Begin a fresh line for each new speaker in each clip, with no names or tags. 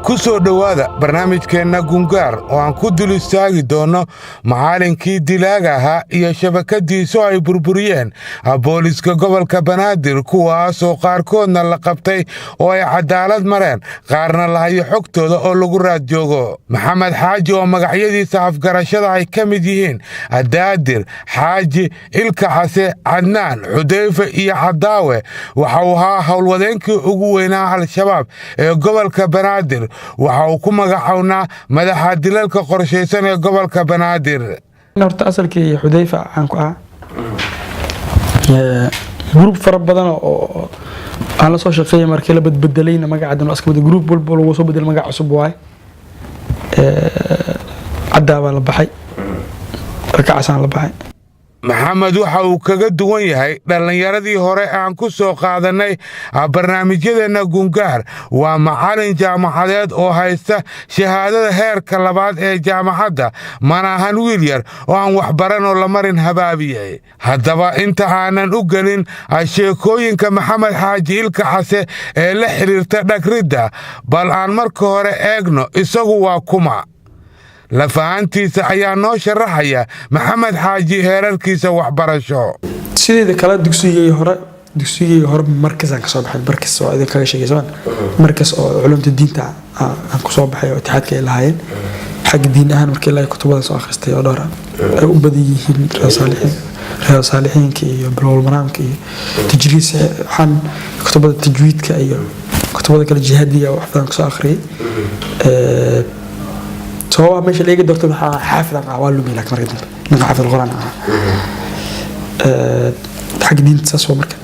ku soo dhowaada barnaamijkeenna gungaar oo aan ku dul istaagi doonno macallinkii dilaaga ahaa iyo shabakadiisu ay burburiyeen booliska gobolka banaadir kuwaasoo qaarkoodna la qabtay oo ay cadaalad mareen qaarna la hayo xogtooda oo lagu raad joogo maxamed xaaji oo magacyadiisa afgarashada ay ka mid yihiin daadir xaaji ilka xase cadnaan xudayfe iyo cadaawe waxa uu ahaa howlwadeenkii ugu weynaa al-shabaab ee gobolka banaadir waxa uu ku magacawnaa madaxa dilalka qorshaysan ee gobolka banaadir
horta asalkii xudayfa aan ku group fara badan oo aan la soo shaqeeyay markii la badbedelayna magacadan aska wada group walba lagu soo bedel magac cusub waay cadaaba la baxay rakacasan la baxay maxamed waxa uu kaga duwan yahay dhalinyaradii hore aan ku soo qaadanay barnaamijyadeena gungaar waa macallin jaamacadeed oo haysta shahaadada heerka labaad ee jaamacadda mana ahan wiil yar oo aan waxbaran oo la marin habaabiyey haddaba inta aanan u gelin sheekooyinka maxamed xaaji ilka xase ee la xiriirta dhagridda bal aan marka hore eegno isagu waa kuma lafahantiisa ayaa noo sharaxaya maxamed xaaji heerarkiisa waxbarasho sideeda kala dugsigii hore markaas ka soo baxay markaas oo idin kaga sheegay markaas oo culumta diinta aan ku soo baxay oo taxadka ay lahaayeen xag diin ahaan markii la kutubada soo akhristay oo dhowr ay u badan yihiin reer saalixiinka iyo bilowul maraamka iyo tajriis waxaan kutubada tajwiidka iyo kutubada kala jihaadiga wax badan ka soo akhriyay سواء مش اللي يقدر تروح حافظ عوالو ميلك مرة جدا نقع القرآن حق دين تسوى مركب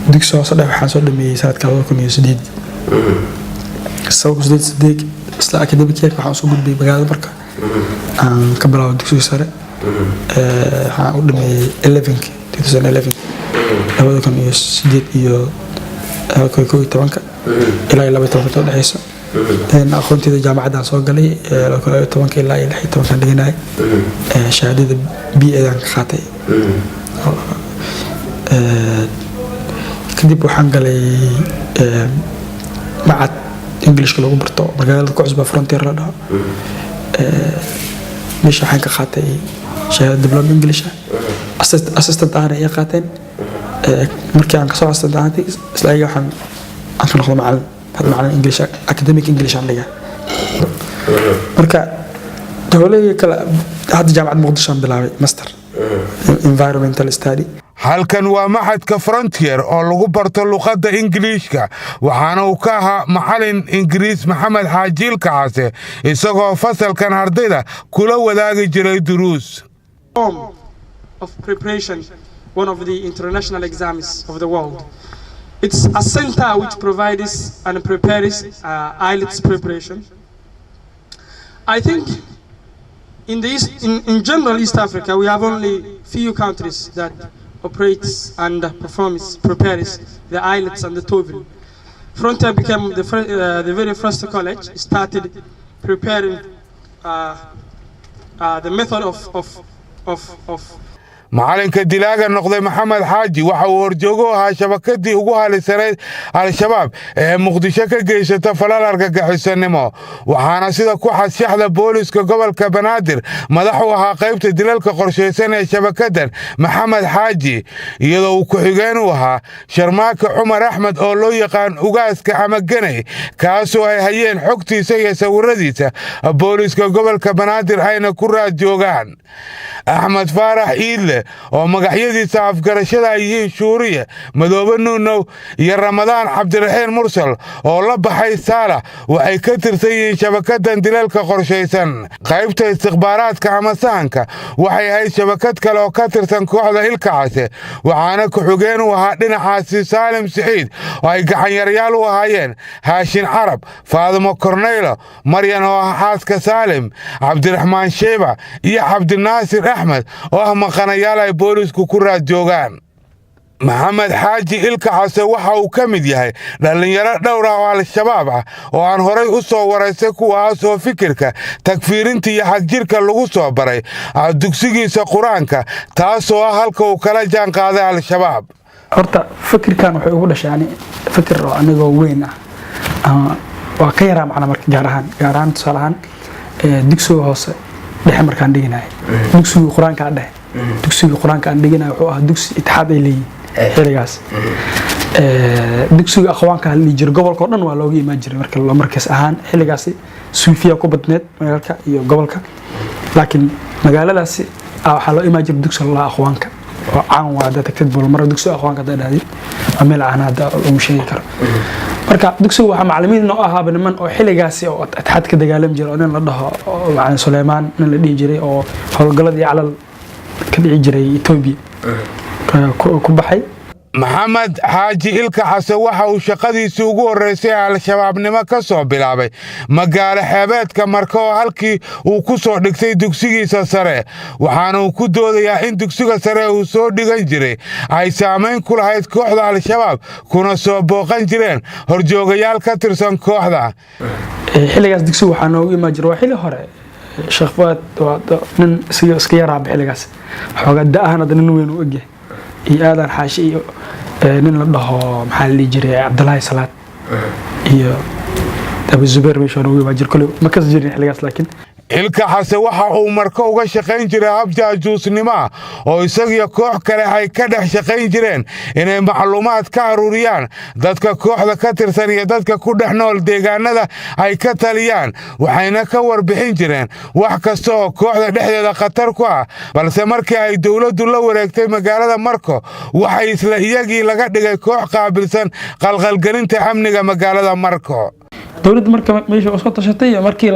ديك سواء صدق حاسو لمي سنة كذا سديد السوق سديد إسلا أكاديمي كيك وحاسو بدي بقاعد مركب كبروا ديك سوى سرة حاول لمي 11 2011 لو كان سديد يو كوي تبانك إلى بيتوقع العيسى أنا أخوتي الجامعة سو قالي لو كنت توانك إلا إلى حتى كان لقيناي شهادة بي إذا خاطئ كدي بوحان قالي مع إنجليش كله برتو مقال كعزبة فرونتير لنا مش حاجة خاطئ شهادة دبلوم إنجليش أسستنت أنا إيه خاطئ مركي كسر أسستنت أنا سلاقي وحن أنت نخلو مع هذا معنى إنجليش أكاديميك إنجليش عندنا مركا دولة كلا هذا جامعة مقدشة بلاوي ماستر environmental study halkan waa maxadka frontier oo lagu barto luqadda ingiriiska waxaana uu ka ahaa macallin ingiriis maxamed xaaji ilka xase isagoo fasalkan ardayda kula wadaagi jiray duruus
of preparation one of the international exams of the world. It's a center which provides and prepares IELTS preparation. I think in general East Africa we have only few countries that operates and prepares the IELTS and the TOEFL. Frontier became the very first college started preparing the method of
macallinka dilaaga noqday maxamed xaaji waxa uu horjoogo ahaa shabakadii ugu halisanayd al-shabaab ee muqdisho ka geysata falal argagixisanimo waxaana sida ku xashaxda booliska gobolka banaadir madax u ahaa qaybta dilalka qorshaysan ee shabakadan maxamed xaaji iyadoo uu ku-xigeen u ahaa sharmaaka cumar axmed oo loo yaqaan ugaaska ama ganay kaasoo ay hayeen xogtiisa iyo sawiradiisa booliska gobolka banaadir ayna ku raad joogaan axmed faarax iidle oo magacyadiisa afgarashada ay yihiin shuuriye madoobe nuunow iyo ramadaan cabdiraxiin mursal oo la baxay saalax waxay ka tirsan yihiin shabakadan dilalka qorshaysan qaybta istikhbaaraadka ama sahanka waxay ahayd shabakad kale oo ka tirsan kooxda ilka xase waxaana ku-xigeen u ahaa dhinacaasi saalim siciid oo ay gacanyaryaal u ahaayeen haashin carab faadimo korneylo maryan oo ah xaaska saalim cabdiraxmaan sheeba iyo cabdinaasir axmed oo ah maqanayaal ay boolisku ku raad joogaan maxamed xaaji ilka xase waxa uu ka mid yahay dhalinyaro dhowr ah oo al-shabaab ah oo aan horay u soo waraysay kuwaasoo fikirka takfiirinta iyo xagjirka lagu soo baray dugsigiisa qur-aanka taasoo ah halka uu kala jaan qaaday al-shabaab
horta fikirkan wuxuu ugu dhashay fikir oo anigoo weyn ah waa ka yaraa macna marka gaar ahaan tusaale ahaan dugsiga hoose dhexe markaan dhiganahay dugsiga quraanka dhexe dugsiga quraanka aan dhiganahay wuxuu ahaa dugsi itixaad ay leeyihiin xiligaas dugsiga aqwaanka hal jir gobolka dhan waa looga imaan jiray marka loo markaas ahaan xiligaas suufiya ku badneed magaalka iyo gobolka laakiin magaaladaasi waxa loo imaan jiray dugsiga la aqwaanka oo caan waa dad tagtay mar dugsiga aqwaanka dadaaday ameel aan hada u sheegi karo marka dugsiga waxa macallimiin oo ahaa niman oo xiligaasi oo atxad ka dagaalam jiray oo nin la dhaho macallin Suleymaan nin la dhigi jiray oo howlgaladii calal ka dhici jiray Itoobiya ku baxay
maxamed xaaji ilka xasan waxa uu shaqadiisii ugu horeysay al-shabaabnimo ka soo bilaabay magaalo xeebeedka marka oo halkii uu ku soo dhigtay dugsigiisa sare waxaana uu ku doodayaa in dugsiga sare uu soo dhigan jiray ay saameyn ku lahayd kooxda al-shabaab kuna soo booqan jireen horjoogayaal ka tirsan kooxda
xiligaas dugsiga waxaa noogu imaan jiray waa xili hore sheekh Fuad waa nin iska yaraa xiligaas xoogaa da'ahana nin weyn u ogyahay iyo aadan xaashi iyo nin la dhaho maxaa la jiray Cabdullaahi Salaad iyo Abu Zubayr meesha noogu imaan jiray kulli ma ka jirin xiligaas laakiin
ilka xasan waxa uu marka uga shaqayn jiray habjaajuusnimo oo isaga koox kale ay ka dhex shaqayn jireen inay macluumaad ka aruuriyaan dadka kooxda ka tirsan iyo dadka ku dhex nool deegaanada ay ka taliyaan waxayna ka warbixin jireen wax kasta oo kooxda dhexdeeda khatar ku ah balse markii ay dawladdu la wareegtay magaalada Marko waxay isla iyagii laga dhigay koox qaabilsan qalqalgelinta amniga magaalada Marko
dawladdu marka meesha soo tashatay markii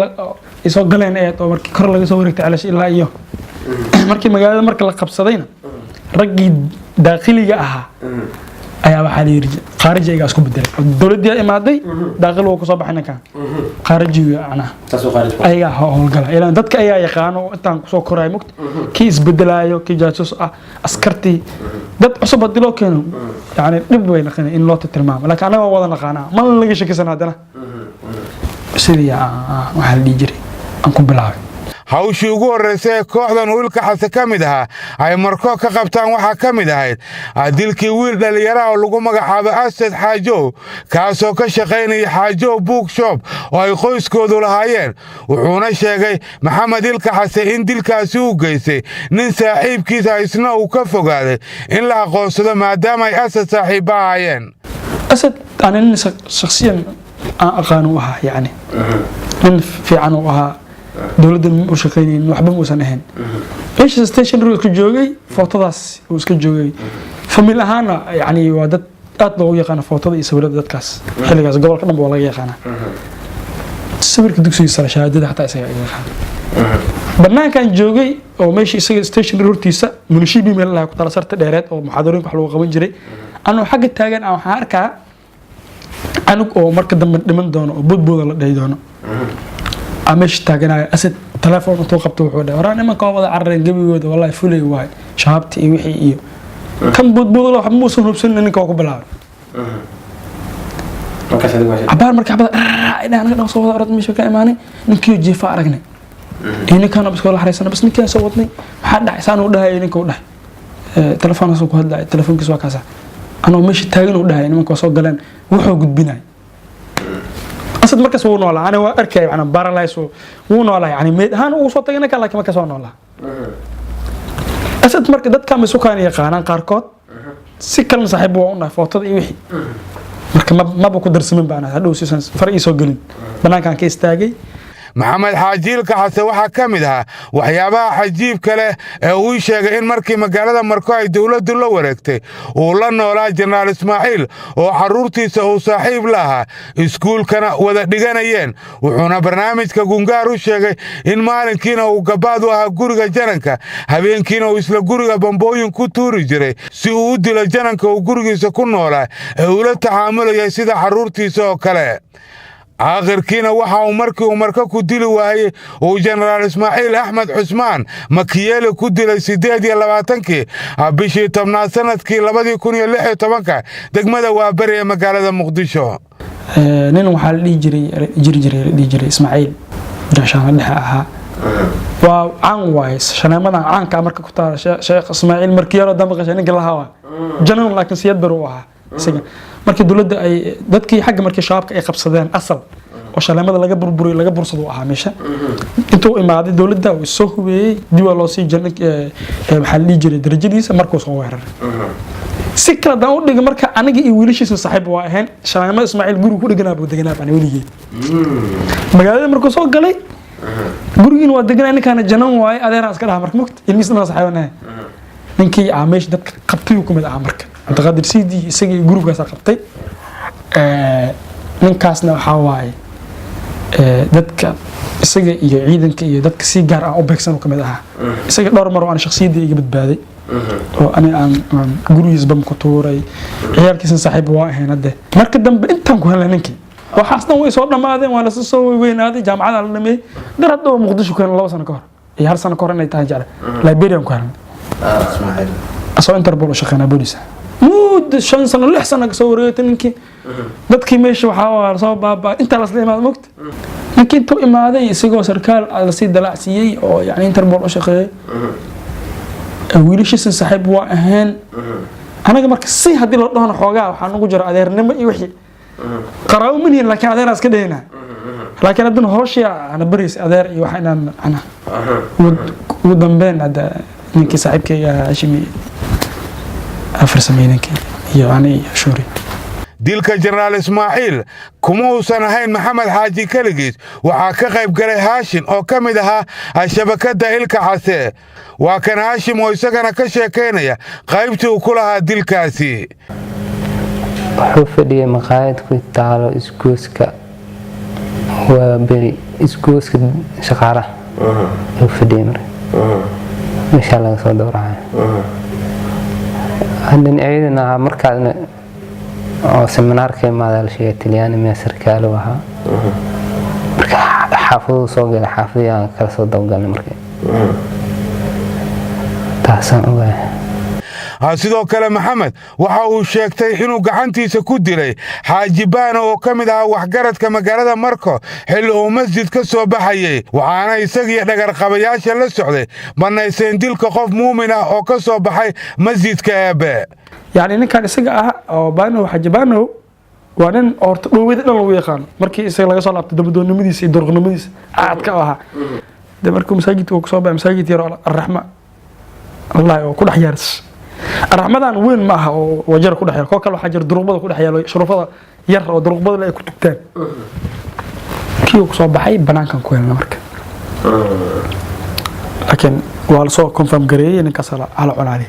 isoo galeen oo markii kor laga soo wareegtay calash ilaa iyo markii magaalada marka la qabsadayna ragii daaqiliga ahaa ayaa waxa la yiri qaarijiga isku bedelay dawladda imaaday daaqil uu ku soo baxay kan qaarijiga ana taasoo qaarij ayaga howlgala ilaa dadka ayaa yaqaan oo intaan ku soo koray mugta ki isbedelaayo ki jaasus ah askarti dad cusub hadii loo keeno yaani dib way naqaan in loo tilmaamo laakiin anaga wada naqaana ma laga shakisan hadana sidii waxa la jiray aan ku bilaabay
hawshii ugu horeysay kooxdan wiilka xasan ka mid ahaa ay Marko ka qabtaan waxa ka mid ahayd dilkii wiil dhalinyaro oo lagu magacaabo Asad Xaajow kaasoo ka shaqaynaya Xaajow bookshop oo ay qoyskoodu lahaayeen wuxuuna sheegay maxamed ilka xasan in dilkaasi uu geysay nin saaxiibkiisa isna uu ka fogaaday in la aqoonsado maadaama ay Asad saaxiib ahaayeen
Asad aan shakhsiyan aqaanu ahaa yani in fiican oo ahaa dawladda u shaqeynayeen waxba muusan ahayn meesha station road ku joogay footadaas uu iska joogay family ahaana yani waa dad aad loo yaqaan footada iyo sawirada dadkaas xiligaas gobolka dhan waa laga yaqaan sawirka dugsiga sare shahaadada xataa isaga yaqaan banaankan joogay oo meesha isaga station roadtiisa munishibi meel la ku tala sarta dheereed oo muxaadarooyin wax lagu qaban jiray anoo xagga taagan aan waxaan arkaa anug oo marka dambe dhiman doono oo budbooda la dhahay doono amesh taaganay Asad telefoon intuu qabto wuxuu dhahay waraan imanka wada carreen gabigooda wallahi fulay waay shaabti iyo wixii iyo kan budbooda wax muusan hubsan ninka ku bilaabay abaar marka xabad ina anaga soo wada orod meesha ka imaanay ninkii jeefa aragnay inanka bisko la xariisana bas ninkii soo wadnay waxa dhacay saan u dhahay ninka u dhahay telefoonkaas ku hadlay telefoonkiisa waa kaasa anoo meesha taagan u dhahay nimanka soo galeen wuxuu gudbinay Asad markaas uu noolaa ana waa arkay ana paralyze uu noolaa yani meed ahaan uu soo tagay ninka laakiin markaas waa noolaa Asad marka dadka ma sukaan yaqaanaan qaarkood si kale saaxiib waa una footada iyo wixii marka ma ku darsamin baana hadhow siisan far ii soo galin banaankan ka istaagay
maxamed xaaji ilka xasan waxa ka mid ahaa waxyaabaha xajiibka leh ee uu sheegay in markii magaalada Marko ay dawladdu la wareegtay uu la noolaa Jeneraal Ismaaciil oo xaruurtiisa uu saaxiib la ahaa iskuulkana wada dhiganayeen wuxuuna barnaamijka gungaar u sheegay in maalinkiina uu gabaad u ahaa guriga jananka habeenkiina uu isla guriga bambooyin ku tuuri jiray si uu u dilo jananka uu gurigiisa ku noolaa ee uu la tacaamulay sida xaruurtiisa oo kale آخركينا وحاو مركي ومركا كدلي وهي وجنرال إسماعيل أحمد عثمان مكيالي كدلي سيدي دي اللواتنكي بشي تمنا سنة كي لبدي يكون يلحي طبانكا دقمدا وابريا مقالة مقدشو
نين وحال جري إسماعيل جاشان اللحي أها وعن وايس شنامدا عن كامركا كتار شيخ إسماعيل مركيالو دمغا شانيك اللهوا جنون لكن سياد بروها markii dawladda ay dadkii xagga markii shabaabka ay qabsadeen asal oo shaleemada laga burburiyo laga bursado ahaa meesha intuu imaaday dawladda uu soo hubeeyay dib loo sii jirnay waxa la jiray darajadiisa markuu soo weeraray si kala daan u dhigay marka aniga iyo wiilashiisa saaxiib waa ahayn shaleemada Ismaaciil guriga ku dhiganaa buu deganaa baan weligeed magaalada markuu soo galay gurigiina waa deganaa ninkaana janan waay adeer iska dhaha marka mugta ilmiisna saaxiibana ninkii aameesh dadka qabtay ku mid ah marka Abdulqaadir Siidi isagii gurigaas qabtay ninkaasna waxa waay dadka isaga iyo ciidanka iyo dadka si gaar ah u beegsan oo kamid ah isaga dhowr mar oo aan shakhsiyadii iga badbaaday oo aan gurigiis bam ku tuuray ciyaarkiisa saaxiib waa ahayn hadda marka dambe intaan ku helay ninkii waxaasna way soo dhamaadeen waa la soo weynaaday jaamacada la dhameeyay dar hadda Muqdisho kan 2 sano ka hor iyo hal sano ka hor inay tahay jara Liberian ku helay Ismaaciil asoo Interpol shaqeynaa booliska مود شن سنة لح سنة كسورة تنكي dadkii meesha waxa waa soo baabaa inta la islaamad moqt laakiin to imaaday isagoo sarkaal la sii dalacsiyay oo yaani Interpol u shaqeeyay wiilashiisa saaxiib waa ahaan anaga marka si hadii la dhaho xoogaa waxa ugu jira adeernimo iyo wixii qaraabo min laakiin adeer iska dheena laakiin haddana hooshii ana bariis adeer iyo waxa inaan ana ugu dambeyn hada ninkii saaxiibkayga Hashimi أفرسمينك يعني شوري
dilka Generaal Ismaaciil kuma uusan ahayn Maxamed Xaaji kaligiis waxa ka qayb galay Haashim oo kamid ahaa shabakada Ilka Case waa kan Haashim oo isagana ka sheekeynaya qaybtii uu ku lahaa dilkaasi
wuxuu fadhiyay maqaayad ku taalo iskuuska waa bari iskuuska shaqaalaha wuxuu fadhiyay insha Allah soo dooraa عندنا عيدنا مركزنا أو سمنار كما هذا الشيء تلياني من سركال وها حافظ صوق الحافظ يعني كل صوت وقال مركز تحسن
sidoo kale Maxamed waxa uu sheegtay inuu gacantiisa ku dilay Xaaji Baano oo kamid ah waxgaradka magaalada Marko xilli uu masjid ka soo baxayay waxaana isagii dhagar qabayaasha la socday banayseen dilka qof muumin ah oo ka soo baxay masjidka Eebe
yaani ninkan isaga ah oo Baano Xaaji Baano waa nin orto dhowada dhan lagu yaqaan markii isaga laga soo laabtay dabadoonnimadiisa iyo durqnimadiisa aad ka ahaa markuu masaajidka ku soo baxay masaajid yar Ar-Rahma Allah oo ku dhex yaaris Ramadan weyn ma aha oo wajar ku dhaxay koo kale waxa jir duruqbada ku dhaxay sharafada yar oo duruqbada ay ku tagtaan kii uu soo baxay banaankan ku helna marka laakiin waa la soo confirm gareeyay in ka sala ala culaali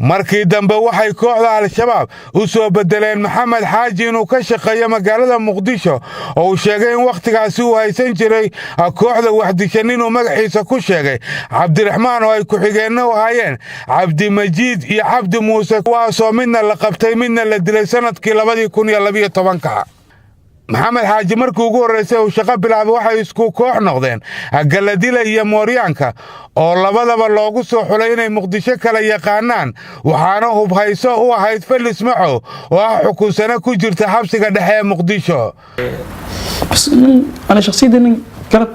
markii dambe waxay kooxda Al-Shabaab u soo bedeleen Maxamed Xaaji inuu ka shaqeeyo magaalada Muqdisho oo uu sheegay in waqtigaasi uu haysan jiray kooxda waxdishan inuu magaciisa ku sheegay Cabdiraxmaan oo ay ku xigeenno ahaayeen Cabdi Majiid iyo Cabdi Muuse kuwaasoo midna la qabtay midna la dilay sanadkii 2012 Maxamed Xaaji markii ugu horeysay uu shaqo bilaabay waxay isku koox noqdeen Galadila iyo Mooryaanka oo labadaba loogu soo xulay inay Muqdisho kala yaqaanaan waxaana hubhayso u ahayd Felis Macow oo xukunsana ku jirta xabsiga dhexe ee Muqdisho
ana shakhsiyadan garad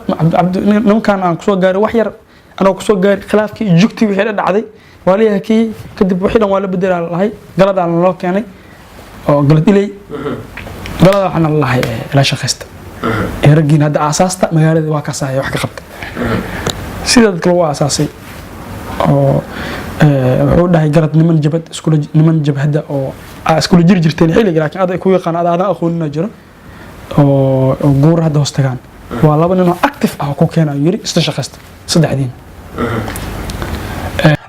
ninkan aan ku soo gaaray wax yar ana ku soo gaaray khilaafkii jugti wixii dhacday waliya kii kadib wixii dhan waa la bedelay lahay galadaan loo keenay oo Galadilay galada waxaan Allah la shaqeysta eragin hada asaasta magaalada waa ka saay wax ka qabta sida dadka loo asaasay oo wuxuu dhahay garad niman jabhada oo isku jirteen xilliga laakiin aad ku yaqaan aad aqoonina jiro oo guur hada hoostagaan waa laba nin oo active ah ku keenay yiri isla shaqeysta saddexdiin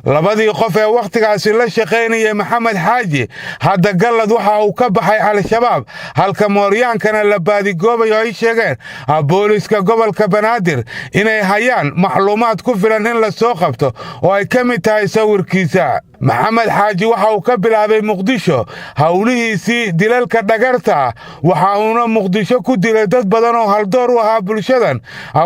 labadii qof ee waqtigaasi la shaqeynayay Maxamed Xaaji hadda galad waxa uu ka baxay Al-Shabaab halka Mooryaankana la baadigoobayo ay sheegeen booliska gobolka Banaadir inay hayaan macluumaad ku filan in la soo qabto oo ay ka mid tahay sawirkiisa Maxamed Xaaji waxa uu ka bilaabay Muqdisho hawlihiisii dilalka dhagarta waxa uuna Muqdisho ku dilay dad badan oo haldoor u ahaa bulshadan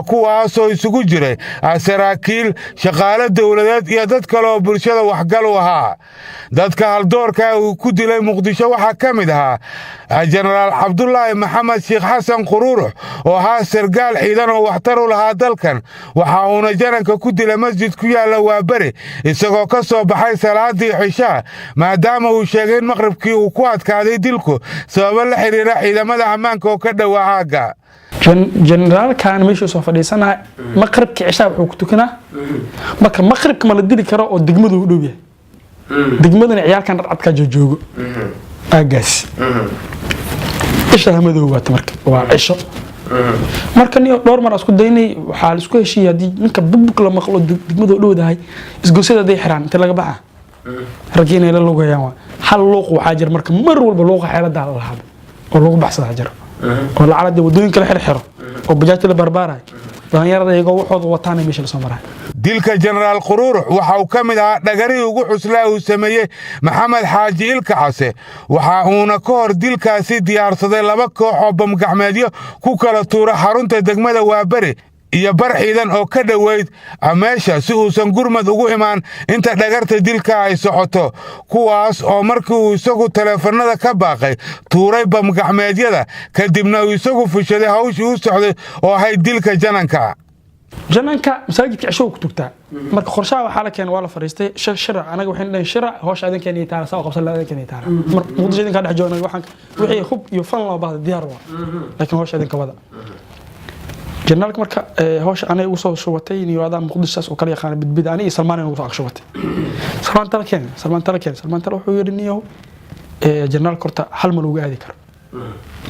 kuwaasoo isugu jiray saraakiil shaqaale dawladeed iyo dad kale oo bulshada waxgal u ahaa dadka haldoorka uu ku dilay Muqdisho waxa kamid ahaa Generaal Cabdullaahi Maxamed Sheekh Xasan Quruurux oo ahaa sargaal ciidan oo waxtar u lahaa dalkan waxa uuna jaranka ku dilay masjid ku yaala Waabari isagoo ka soo baxay salaadii cishaa maadaama uu sheegay in maqribkii uu ku adkaaday dilku sabab la xiriira ciidamada ammaanka oo ka dhawaa aaga
جنرال كان ماشي soo fadhiisana maqribki cishaa wuxuu ku tukanaa marka maqribka ma la dili karo oo degmadu u dhow yahay degmadana ciyaalkan racad ka joogo aagaas isha hamadu waata marka waa cisho marka niyo dhowr mar isku daynay waxa la isku heshiiyay hadii ninka bubuk la maqlo degmadu u dhowdahay isgoosada day xiraan inta laga baxa ragina la lugayaan hal luuq waxa jir marka mar walba luuqa xeelada la lahaado oo lagu baxsada jiro oo la calada wadooyin kala xirxiro oo bajaajta la barbaaray dhalinyarada iyagoo waxooda wataana meesha la soo maray
dilka jenaraal quruurux waxa uu ka mid ahaa dhagarihii ugu xuslaa uu sameeyey maxamed xaaji ilka case waxa uuna ka hor dilkaasi diyaarsaday 2 koox oo bamgacmeedyo ku kala tuura xarunta degmada Waabari iyo bar ciidan oo ka dhaweyd meesha si uusan gurmad ugu imaan inta dhagarta dilka ay socoto kuwaas oo markii uu isagu teleefanada ka baaqay tuuray bamgacmeedyada kadibna uu isagu fushaday hawshii u socday oo ahayd dilka jananka
masaajidka cisho ku tugtaa marka qorshaha waxa la keenay waa la fariistay shirc anaga waxaan dhahay shirc hoosh adan keenay taala soo qabsan la adan keenay taala marka muqdisho idinka dhex joogna waxaan wixii hub iyo fan loo baahday diyaar waa laakiin hoosh idinka wada جنرالك مركا هوش أنا وصل شوتي نيوادا مقدس وكل يخان بدبد أنا سلمان وصل شوتي سلمان ترى حوير نيو جنرال كرتا حل ملوجا ذكر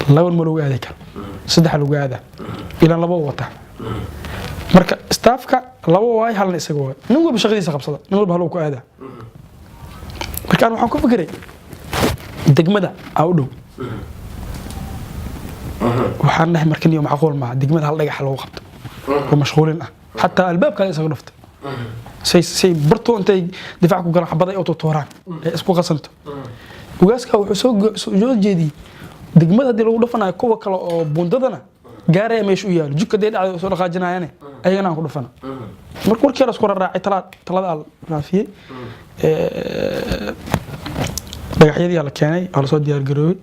لون ملوجا ذكر صدح ملوجا هذا إلى لبوا وطه مركا استافكا لبوا واي حل نسقوا نقول بشغلي سقب صدا نقول بهلوك هذا مركا أنا حكون فكري دقمدا أودو waxaan nahay markan iyo macquul ma degmada hal dhagax lagu qabto oo mashquulin ah hatta albaabka ay isaga dhufta say barto intay difaac ku galan xabada ay tooraan ee isku qasanto ugaaska wuxuu soo jeediyay degmada hadii lagu dhufanayo kuwa kale oo buundadana gaaray meesha u yaalo jidka day dhacday soo dhaqaajinayaan ayagana aan ku dhufana markii warkii la isku raacay talada raafiyay dhagaxyadii la keenay oo la soo diyaar garoobay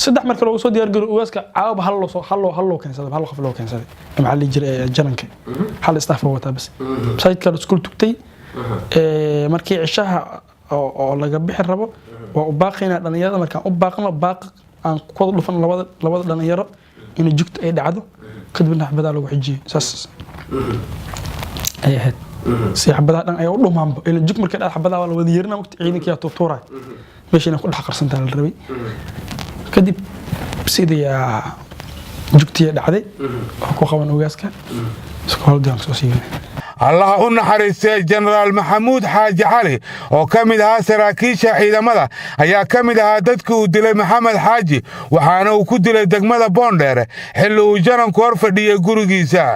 saddex markii lagu soo diyaar garoobay ugaaska caawba hal loo keensaday hal qof loo keensaday maxaa la jiray jananka hal staff loo wataa bas sayidka iskuul tugtay markii cishaha oo laga bixi rabo waa u baaqayna dhalinyarada markaan u baaqno baaq aan ku wada dhufan labada dhalinyaro in jugta ay dhacdo kadibna xabada lagu xijiyo saas ay ahayd si xabada dhan ay u dhumaanba in jug markii dhacdo xabada waa la wada yeerina waqti ciidanka yaa tuuray meeshana ku dhex qarsantaa la rabay kadib sidii jugtiya dhacday oo ku qaban ugaaska iskool daan soo siiyay
الله أن حريص جنرال محمود حاج علي وكمدها سراكيشة عيدمدا أيا كمدها ددكو دلي محمد حاجي وحانا وكدلي دقمدا بوندر حلو جنان كورفا دي غورغيسا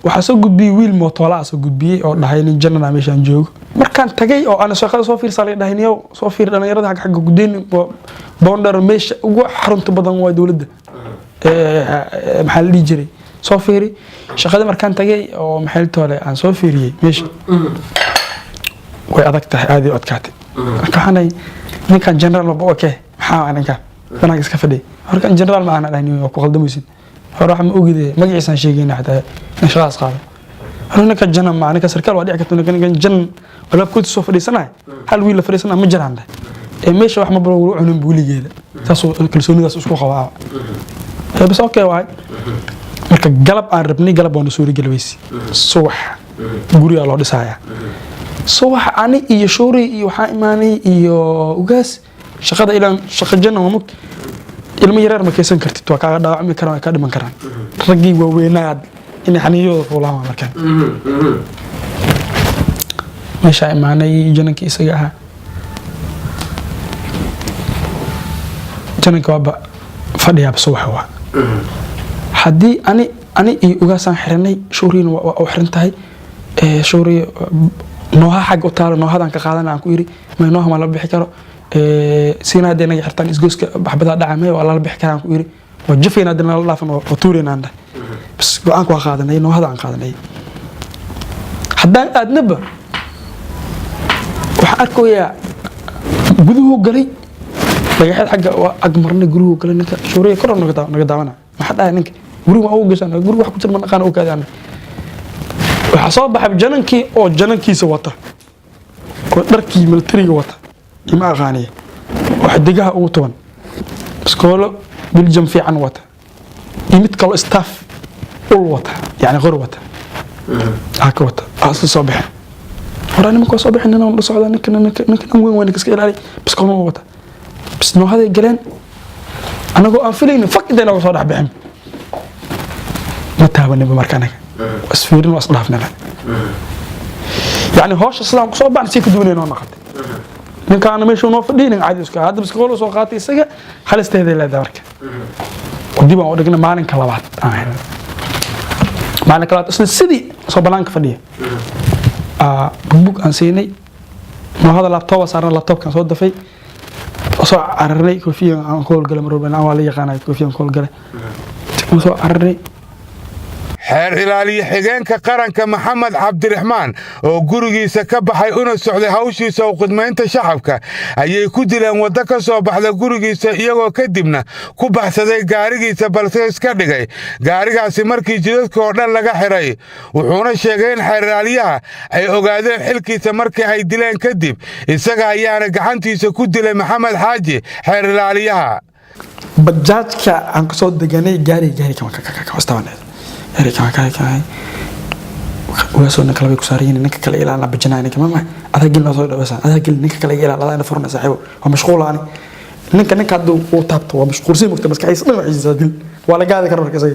waxaa soo gudbiyay wiil mootolaa soo gudbiyay oo dhahay in janana meeshan joogo markaan tagay oo aan shaqada soo fiirsalay dhahayniyo soo fiir dhalinyarada xagga gudeen bonder meesha ugu xarunta badan waa dawladda maxaa la jiray soo fiiri shaqada markaan tagay oo maxay toole aan soo fiiriyay meesha way adag tahay aad iyo adkaatay waxaanay ninkan general ma okay maxaa ninka banaag iska fadhiy horkan general ma aan dhahayniyo ku qaldamaysid هروح موجود ما جيسان شيء حتى نشخاص قال هروح كجنة مع أنا كسركال وادي أكتر كان جن ولا كنت سوف لسنة هل ويلا فريسنا مجرى عنده مش واحد مبرو عنهم بولي جيدا تاسو كل سنة تاسو سكوا خواء بس أوكي واحد مرك قلب عن ربني قلب عن سوري قلبيسي صوح قولي الله دسايا صوح أنا يشوري يوحاماني يوجاس شقدا إلى شق الجنة ومك ilmo yareer ma kaysan kartid waa kaaga dhaawacmi karaan ka dhiman karaan ragii waaweynaad in xaniyooda fuulaha markaan meesha imaanay janankii isaga ahaa jananka waaba fadhiyaaba subaxa waa haddii ani iyo ugaasaan xiranay shuuriina waa u xiran tahay shuuriya nooha xag u taalo noohadaan ka qaadan aan ku yiri ma nooha ma la bixi karo سينا دينا يحرتان إسقوس بحبدا دعمه والله اللي بيحكي عنك ويري وجفينا دينا الله فن وطورنا عنده بس قانك وخادنا إنه هذا عن خادنا حدا أدنبه وحركوا يا جذوه قلي بيحد حاجة أجمرني جروه قلي إنك شورية كرر نقدامنا ما حدا إنك جروه أو جسنا جروه واحد كتير من أخانا وكذا يعني وحصاب بحب جننكي أو جننكي سواته ودركي ملتري وته ما أغاني واحد دقها أوتون بس كله بالجم في عنوته يمت كله استاف وطا يعني غير وطا هاك وطا أصل صباح وراني مكو صباح إننا نص على نك وين كسكيل علي بس كم وطا بس إنه هذا الجلان أنا جو أنفلين فك ده لو صار بهم ما تهابني بمركانك بس فيرين وأصلها فينا يعني هوش أصلا صوب بعد سيف دوني نوع نقد من كان مش نوف دين عادي إسكا هذا بس كله سوقاتي إسكا خلص تهدي له ذلك ودي ما ودقنا مالن كلابات مالن كلابات أصل السدي صوبلانك فديه بوك أنسيني ما هذا اللابتوب صار اللابتوب كان صوت دفي أصلا عرني كوفي عن كل قلم روبنا أولي قانا كوفي عن كل قلم أصلا عرني
xeer ilaaliye xigeenka qaranka maxamed cabdiraxmaan oo gurigiisa ka baxay una socday hawshiisa u khidmaynta shacabka ayay ku dileen waddo ka soo baxda gurigiisa iyagoo kadibna ku baxsaday gaarigiisa balse iska dhigay gaarigaasi markii jidadka oo dhan laga xiray wuxuuna sheegay in xeer ilaaliyaha ay ogaadeen xilkiisa markii ay dileen kadib isaga ayaana gacantiisa ku dilay maxamed xaaji xeer ilaaliyaha
bajaajka aan ka soo deganay gaari kama hoostaanay كان واسو نك لبي كسارين نك كلا إلى أنا بجناي نك ما هذا قل نصور بس هذا قل نك كلا إلى الله أنا فرنا صاحبه ومشغول أنا نك هذا وتابت ومشغول سي مكتب بس كيس ما عايز هذا ولا قاعد كرر كذا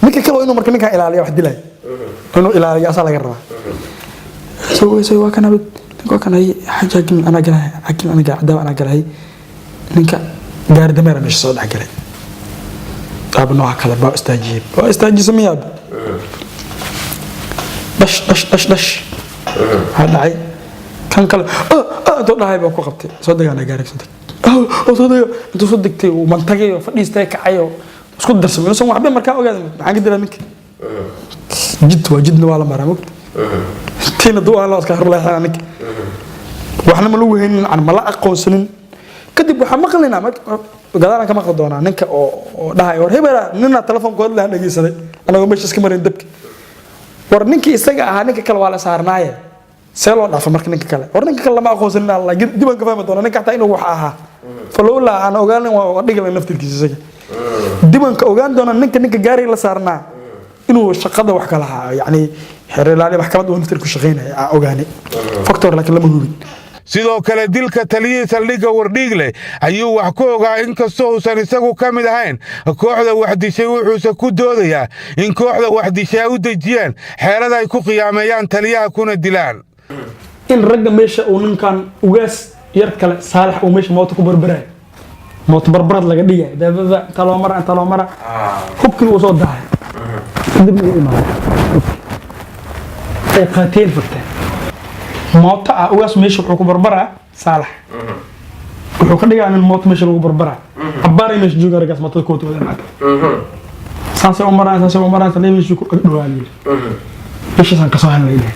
نك كلا إنه مركب نك إلى عليه واحد دلائي إنه إلى عليه أصلا كرر سوى كان هي حاجة قل أنا قل أنا قاعد أنا قل هي نك قاعد دمر مش صاد حكي أبو نوع كذا بقى استاجيب سميه أبو دش هذا عي كان كلا تقول هاي بقى قبتي صدق أنا قارك صدق أنت صدقتي ومنطقي وفريستك عيو اسكت درس منو سمع عبين مركان وقاعد عقد لك جد ولا مرة مكت تين ضوء على أسكار الله عنك وإحنا ملوهين عن ملاء قوسن كدب وحمقلنا قدرنا كما قدونا نك أو ده يور هبرة ننا تلفون قول له نجي سنة أنا قوم بس كمرين دبك ورنك يستجع هنك كلا ولا صارناية سلوا لا فمرك نك كلا ورنك كلا ما أخوزنا الله دي بنك فاهم دونا نك حتى إنه وحاها فلولا أنا أوغان وديك اللي نفتر كيسة دي بنك أوغان دونا نك جاري لا صارنا إنه الشقة وحكى لها يعني حرر عليه محكمة ونفتر كشغينة أوغاني فاكتور لكن لما هو
sidoo kale dilka taliyay saldhigga Wardhiigle ayuu wax ku ogaa in kastoo uusan isagu ka mid ahayn kooxda wax dishay wuxuu ku doodayaa in kooxda wax dishay u dejiyeen xeelad ay ku qiyaameeyaan taliyaha kuna dilaan
in ragga meesha uu ninkan ugaas yar kale saalax uu meesha mooto ku barbaray mooto barbarad laga dhigay dabada taloomara hubkii uu soo dahay dib u imaaday ay qaateen furtay موت أواس مش حكوا بربرة صالح وحكوا دقيقة عن الموت مش حكوا بربرة عبارة مش جوجا رجعت موت الكوت ولا معك سانسي عمران سليم مش جوجا دوالي إيش سان كسوهن ليله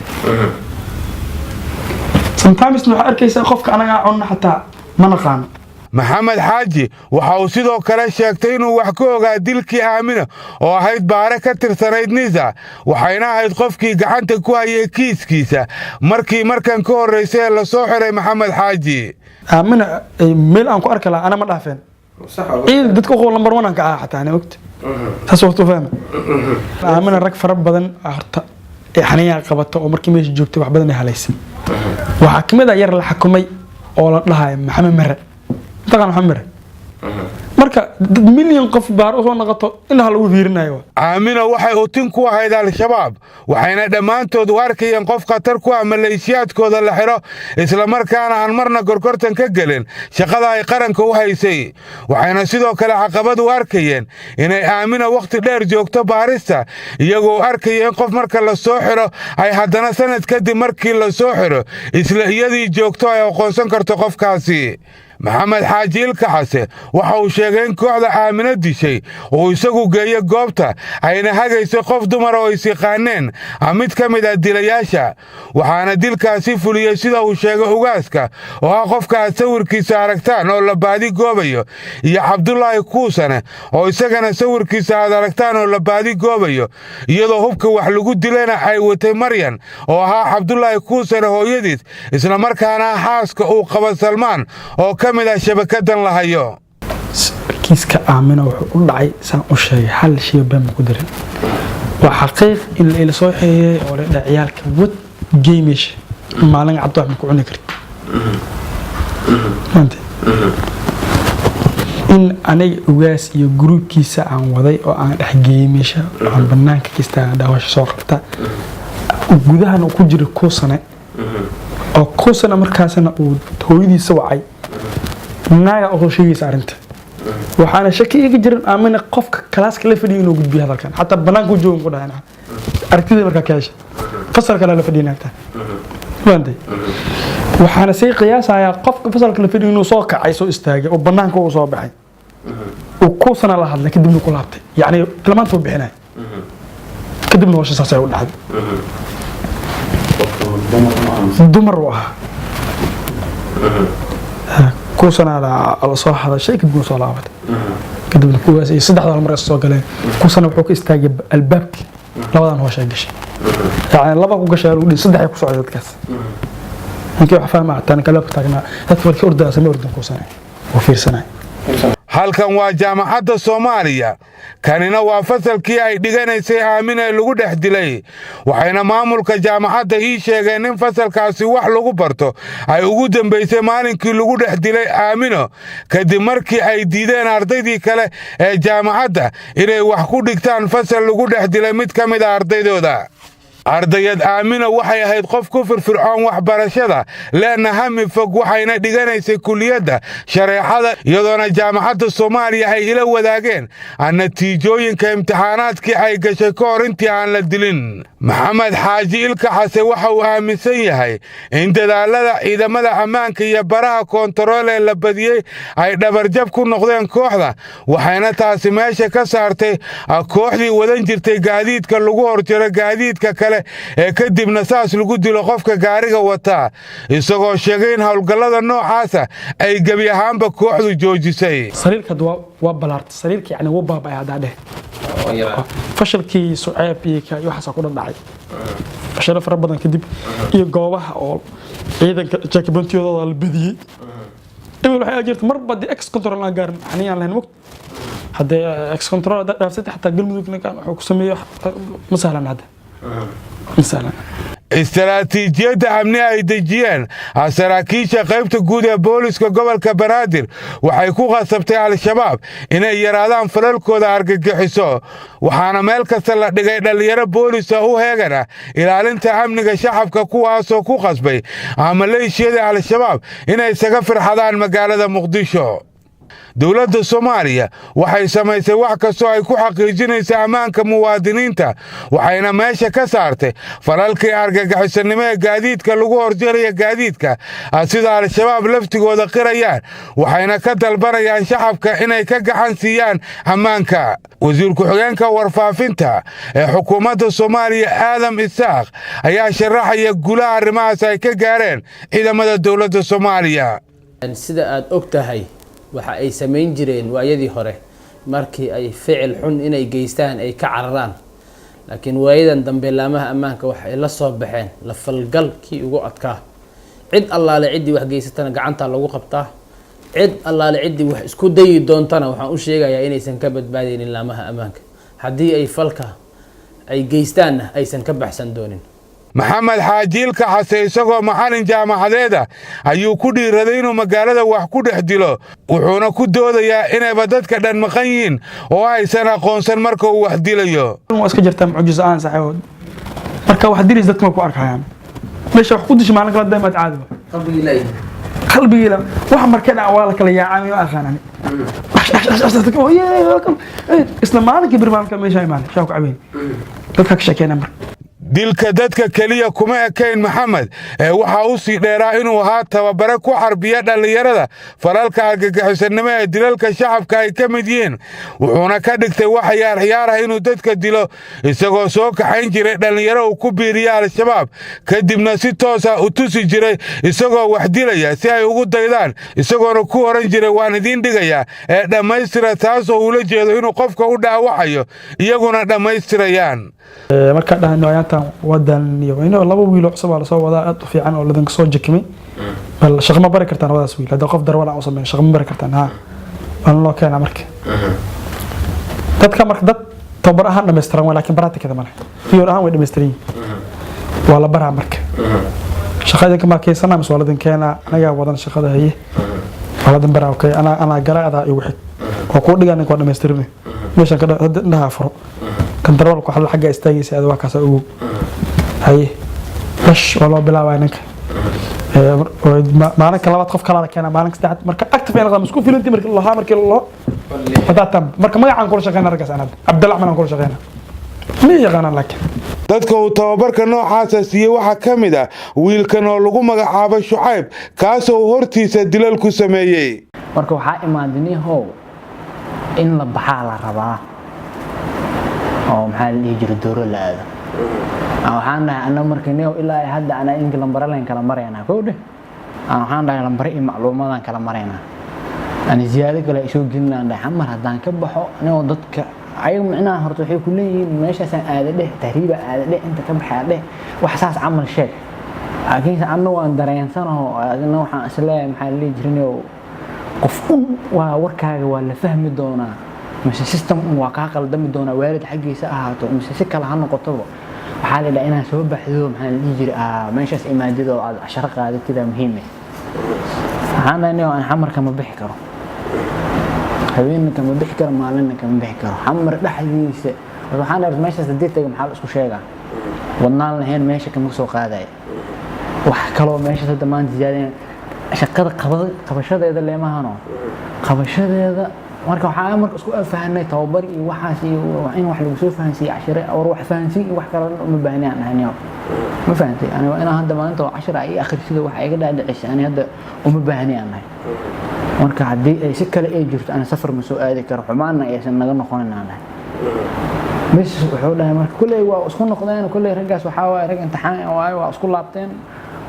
sometimes نوع أركيس خوفك أنا عنا حتى ما نقام
maxamed xaaji waxa uu sidoo kale sheegtay inuu wax ka ogaa dilkii aamina oo ahayd baare ka tirsanayd nisa waxayna ahayd qofkii gacanta ku hayay kiiskiisa markan ka horeysay la soo xiray maxamed xaaji
aamina meel aan ku arki lahaa ana ma dhaafeen ciid dadka qowl number 1 aan ka ah xataa ana ogta taas waxtu fahma aamina rag fara badan horta xaniya qabato oo markii meesha joogtay wax badan ay haleysay waxa kamid ah yar la xukumay oo la dhahay maxamed mare طبعا محمد marka dad milyan qof baar oo soo noqoto in hal uu fiirinayo
aamina waxay u tin ku ahayd al-shabaab waxayna dhamaantood u arkayeen qof khatar ku ah maleeshiyaadkooda la xiro isla markaana aan marna gorgortan ka galin shaqada ay qaranka u haysay waxayna sidoo kale caqabad u arkayeen inay aamina waqti dheer joogto baarista iyagoo arkayeen qof marka la soo xiro ay haddana sanad kadib markii la soo xiro isla iyadii joogto ay aqoonsan karto qofkaasi maxamed xaaji ilka xase waxa uu sheegay in kooxda aamina dishay oo isagu geeyay goobta ayna hagaysay qof dumar oo is yaqaaneen mid ka mid ah dilayaasha waxaana dilkaasi fuliyay sida uu sheegay ugaaska oo qofka sawirkiisa aragtaan oo la baadi goobayo iyo cabdullaahi kuusane oo isagana sawirkiisa aad aragtaan oo la baadi goobayo iyadoo hubka wax lagu dilayna ay watay maryan oo ahaa cabdullaahi kuusane hooyadiis isla markaana xaaska uu qaba salmaan oo kamida shabakadan la hayo
kiiska aamina wuxuu u dhacay saan u sheegay hal shay baan ku diray وحقيق اللي صوحي ولا عيالك ود جيمش ما لنا عطوا من كونه كرت أنت إن أنا وياس يجروب كيسة عن وضعي أو عن جيمش عن بنانك كيسة داوش ساقطة وجودها أنا كجري كوسنا أو كوسنا مركزنا وتويدي سوعي نايا أول شيء صارنت وحنا شكي يجري أمين قفك كلاس كله فدي إنه قد بهذا كان حتى بنانك وجوم كده هنا أركيد بركة كاش فصل كلا لفدينا أكتر فهمتي وحنا سي قياس على قفك فصل كلا فدي إنه صاق عيسو استاجي وبنانك هو صابعي وكوسنا الله هذا كده بنقول هبتي يعني كلام تقول بحنا كده بنوش ساسي ولا حد دمر وها كوسنا على صح هذا الشيء كده بنقول صلاوات كده بنقول سي صدق على المرة السوق عليه كوسنا وحوك استاجب البابك لبدان هو شيء قشي يعني لبا ku gashay uu saddex ku socday dadkaas inkii wax fahma taan kala tagna dadka warkii ordaa samee ordan ku sanay oo fiirsanay
halkan waa jaamacadda Soomaaliya kanina waa fasalkii ay dhiganaysay Aamina lagu dhex dilay waxayna maamulka jaamacadda ii sheegeen in fasalkaasi wax lagu barto ay ugu dambeysay maalinkii lagu dhex dilay Aamino kadib markii ay diideen ardaydii kale ee jaamacadda inay wax ku dhigtaan fasal lagu dhex dilay mid ka mid ah ardaydooda ardayad Aamina waxay ahayd qof ku firfircoon waxbarashada leena hami fog waxayna dhiganaysay kulliyadda shareecada iyadoona jaamacadda Soomaaliya ay ila wadaageen natiijooyinka imtixaanaadkii ay gashay ka hor intii aan la dilin Maxamed Xaaji Ilka Xase waxa uu aaminsan yahay in dadaalada ciidamada ammaanka iyo baraha koontarool ee la badiyay ay dhabarjab ku noqdeen kooxda waxayna taasi meesha ka saartay kooxdii wadan jirtay gaadiidka lagu horjaro gaadiidka kale ee kadibna saas lagu dilo qofka gaariga wata isagoo sheegay in hawlgallada noocaas ay gabi ahaanba kooxdu joojisay
sariirka waa balaart sariirka yani waa baabay hada dheh fashilkii sucaabiyka iyo waxa ku dhacay fashil fara badan kadib iyo goobaha oo ciidanka checkpointooda la badiyay in waxay jirtay mar badi ex control la gaarin xaniyaan lahayn waqti hadda ex control dhaafsatay xataa galmudugna kan wuxuu ku sameeyo ma sahlan hada مثلا
استراتيجية أمنية ay dejiyeen saraakiisha qaybta guud ee booliska gobolka Banaadir waxay ku qasabtay al-shabaab inay yaraadaan falalkooda argagixiso waxaana meel kasta la dhigay dhalinyaro boolis u heegana ilaalinta amniga shacabka kuwaasoo ku qasbay maleeshiyada al-shabaab inay isaga firxadaan magaalada Muqdisho dawladda Soomaaliya waxay samaysay wax kastoo ay ku xaqiijinayso ammaanka muwaadiniinta waxayna meesha ka saartay falalkii argagixisanimo ee gaadiidka lagu horjeeray gaadiidka sida al-shabaab laftigooda qirayaan waxayna ka dalbanayaan shacabka inay ka gacan siiyaan ammaanka wasiir ku-xigeenka warfaafinta ee xukuumadda Soomaaliya Aadam Isaaq ayaa sharaxaya guulaha arrimahaas ay ka gaareen ciidamada dawladda Soomaaliya
sida aad ogtahay waxa ay sameyn jireen waayadii hore markii ay ficil xun inay geystaan ay ka cararaan laakiin waayadan dambe laamaha ammaanka waxa ay la soo baxeen la falgalkii ugu adkaa cid allaale cidii wax geysatana gacanta lagu qabtaa cid allaale cidii wax isku dayi doontana waxaan u sheegayaa inaysan ka badbaadeynin laamaha ammaanka haddii ay falka ay geystaanna aysan ka baxsan doonin
Maxamed Xaaji Ilka Xase isagoo macallin jaamacadeed ayuu ku dhiiraday inuu magaalada wax ku dhex dilo wuxuuna ku doodayaa inay dadka dhan maqan yihiin oo aysan aqoonsan marka uu wax dilayo
waa iska jirtaa mucjiso aan saxood marka wax dilis dadku ku arkayaan meesha wax ku dishay maalin kala daymaad caadi qalbiga wax markana waa la kala yaacay oo aqaanani isla maalinka birmaanka meesha imaan shaqo cabeen dadka ka shaqeynaa marka
dilka dadka kaliya kuma ekayn Maxamed waxa uu sii dheeraa inuu ahaa tababare ku xarbiya dhalinyarada falalka argagixisanimo ee dilalka shacabka ay ka mid yihiin wuxuuna ka dhigtay wax ciyaar inuu dadka dilo isagoo soo kaxayn jiray dhalinyaro uu ku biiriya al-shabaab kadibna si toos ah u tusi jiray isagoo wax dilaya si ay ugu daydaan isagoona ku oran jiray waan idin dhigaya ee dhamaystira taasoo uu la jeedo inuu qofka u dhaawacayo iyaguna dhamaystirayaan
marka dhahan ayaan wadan iyo inoo laba wiil oo cusub la soo wadaa aad u fiican oo ladan soo jikmay bal shaqo ma bari kartaan wadaas wiil hada qof darwala u sameeyo shaqo ma bari kartaan ha aan loo keenaa marka dadka marka dad tabar ahaan dhameystiran waa laakiin practicada ma leh theory ahaan way dhameystiran waa la baraa marka shaqada kama keysana mas'uuliyadan keena anaga wadan shaqada haye waladan baraa okay ana garaada iyo wixii oo ku dhigan ko dhameystiran meesha ka dhaha furo control ku xal xagga istaagaysa aad waa kaas ugu haye bash wala bilaabay ninka maalinka labaad qof kala keena maalinka saddexaad marka active ay noqdaan isku filanti marka Allah markii loo fadaatam marka magacaan kula shaqeynaa ragaas anad Abdulrahman aan kula shaqeynaa ma yaqaan laakiin
dadka uu tababarka noocaas siiyay waxa kamid ah wiilkan oo lagu magacaabo Shucayb kaas oo hortiisa dilal ku sameeyay
marka waxa imaadnay hoow in la baxaa la rabaa oo maxaa la dhihi dooro la aado waxaan dhahay ana markii ilaa hadda ana in lambar leen kala marayna koodhe waxaan dhahay lambar iyo macluumaadaan kala marayna ani ziyaado kale soo gelinaan dhahay mar hadaan ka baxo anoo dadka ayagu macnaa horta waxay ku leeyihiin meeshaas aadade tahriiba aadade inta ka baxaade wax saas amal sheeg laakiin anna waan dareensanahay adina waxaan isleeyahay maxaa la jirinayo qof waa warkaaga waa la fahmi doonaa mise system waa ka qaldami doonaa waalid xaqiisa ahaato mise si kala ha noqoto waxaa la ilaa inaan soo baxdo maxaa la jiraa meeshaas imaadado aad ashar qaadatida muhiim ah waxaan leeyahay aan xamarka ma bixi karo habeenka ma bixi karo maalinka ma bixi karo xamar dhaxdiisa waxaan leeyahay meeshaas dadka maxaa isku sheegaa wadnaan lahayn meesha kama soo qaaday wax kale oo meeshaas hadda maanta ziyaadeen shaqada qabashadeeda leemahano qabashadeeda marka waxa marka isku fahanay tababar iyo waxaas iyo in wax lagu soo fahansiyo 10 oo wax fahansiin iyo wax kale ma baahnaan ahniyo ma fahantay ana hadda maanta 10 ay akhrisida wax ay ga dhaadhicisay ana hadda uma baahnaan ahay marka hadii ay si kale ay jirto ana safar ma soo aadi karo xumaana aysan naga noqonaynaa بس وحولها مرك كله واسكون نقدان كله رجع وحاول رجع امتحان waa isku laabteen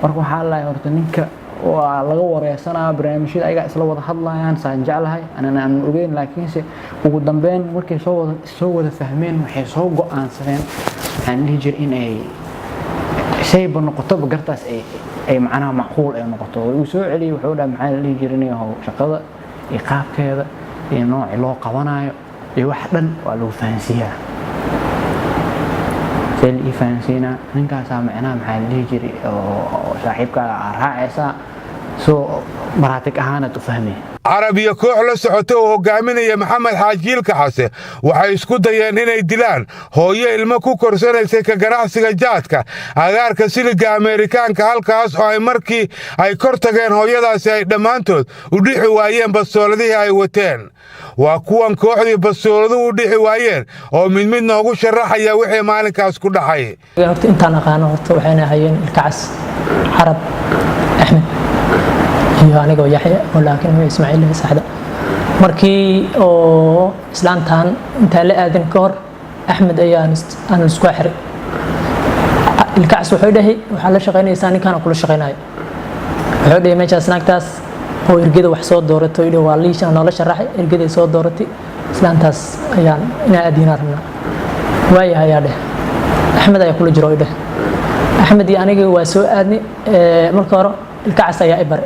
marka waxa la hortaninka waa laga wareysana barnaamijyada ayaga isla wada hadlayaan saan jeclahay anana aan ogeyn laakiin se ugu dambeyn markay soo wada fahmeen waxay soo go'aansadeen aan dhiijir in ay shay noqoto gartaas ay macnaha macquul ay noqoto uu soo celiyay wuxuu dhahay maxaa la dhiijirinayo shaqada iyo qaabkeeda iyo nooc loo qabanayo iyo wax dhan waa lagu fahansiyaa الإفانسينا من كاسا معنا محل يجري صاحبك راعيسا سو مراتك أهانة تفهمي
عربية كوحلة سحوته وقامنا محمد حاجيل كحاسة وحيسكو ديان هنا يدلان هوية المكو كورسانة سيكا قراحسيكا جاتكا اغاركا سيلقا أمريكان كهالكاس اي مركي اي كورتاقين هوية داسي دمانتود وديحي وايين بسولدي اي وتين وكوان كوحدي بسولدي وديحي وايين ومن نوغو شرحا يا وحي مالكاس كل حي
horta intaan aqaano horta waxayna hayeen ilkaas Arab Ahmed iyo aniga Yaxya oo laakiin waa Ismaaciil saxda markii oo islaantan inta la aadan ka hor Ahmed ayaa aan isku xiray ilkaas wuxuu dhahay waxa la shaqeynaysaa ninkan kula shaqeynayo wuxuu dhahay meeshaas naagtaas oo irgada wax soo doorato iyo waa liisha noola sharaxay irgada soo dooratay islaantaas ayaan ina aadina rabnaa waayahay ayaa dhahay أحمد يقول جرويده أحمد يعني جوا سوء أدني مركورة الكعس يا إبر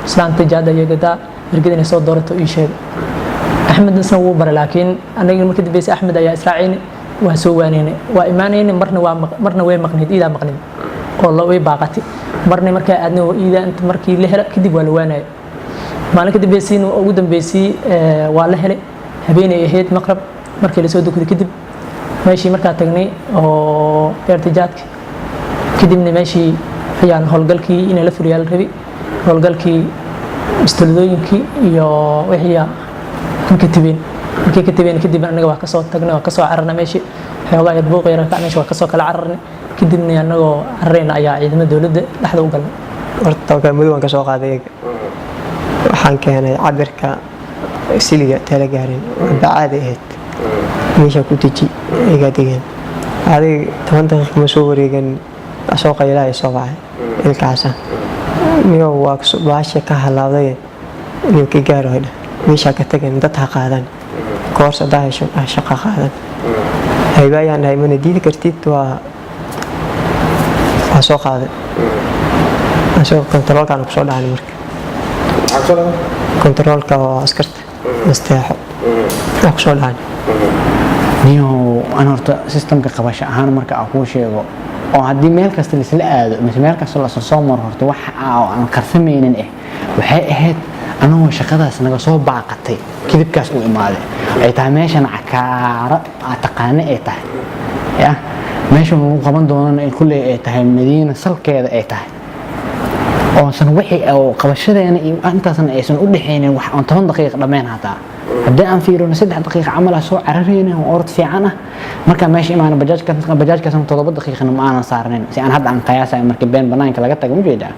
سلام تجاد يجدا يرجعني صوت دورته إيشيء أحمد نسوي بر لكن أنا يوم كده بس أحمد يا إسرائيل وسوانيني وإيمانيني مرنا وين مقنيد إذا مقنيد والله وين باقتي مرنا مركا أدني وإذا أنت مركي لهلا كده والوانا ما أنا كده بسين وأودم بسي والهلا هبيني يهيد مقرب مركي لسودو كده ماشي marka tagnay oo irtijaadka kadibna meeshii ayaan howlgalkii in la furiyo rabi howlgalkii istulooyinkii iyo wixii aan ka tibeen kadib anaga wax ka soo tagnay wax ka soo cararnay meeshii xoogaa yar buuq yar ka meeshii wax ka soo kala cararnay kadibna anagoo carreena ayaa ciidamada dawladda dhaxda u galnay
horta muddo waan ka soo qaaday waxaan keenay cabirka siliga tala gaarin bacaad ahayd meesha ku tiji iga digeen adiga 10 daqiiqo ma soo wareegan soo qaylaay soo baxay ilkaasa niyo waa baasha ka halawday inuu ka gaaro meesha ka tageen dad ha qaadan koorsa daasho shaqo qaadan haybayaan ay mana diidi kartid waa soo qaaday asoo kontrolkan ku soo dhacay marka kontrolka oo askarta nasteexo ku soo dhacay
niyo aan horta systemka qabasho ahaan marka aan kuu sheego oo haddii meel kasta laisla aado mise meel kasta la soo maro horta wax aan karsamaynin waxay ahayd anagoo shaqadaas naga soo baaqatay kidibkaas u imaaday ay tahay meeshan cakaara taqaane ay tahay ya meeshan lagu qaban doonana ay kuley ay tahay madiina salkeeda ay tahay oosan wixii oo qabashadeena iyo intaasna aysan u dhaxaynin wax aan 10 daqiiqo dhameen hataa haddii aan fiirino 3 daqiiqo camal ah soo cararayna oo orod fiican ah marka meesha imaana bajaajkaasna 7 daqiiqana ma aanan saarnayn si aan hadda aan qiyaasay marka been banaanka laga tago ujeedaa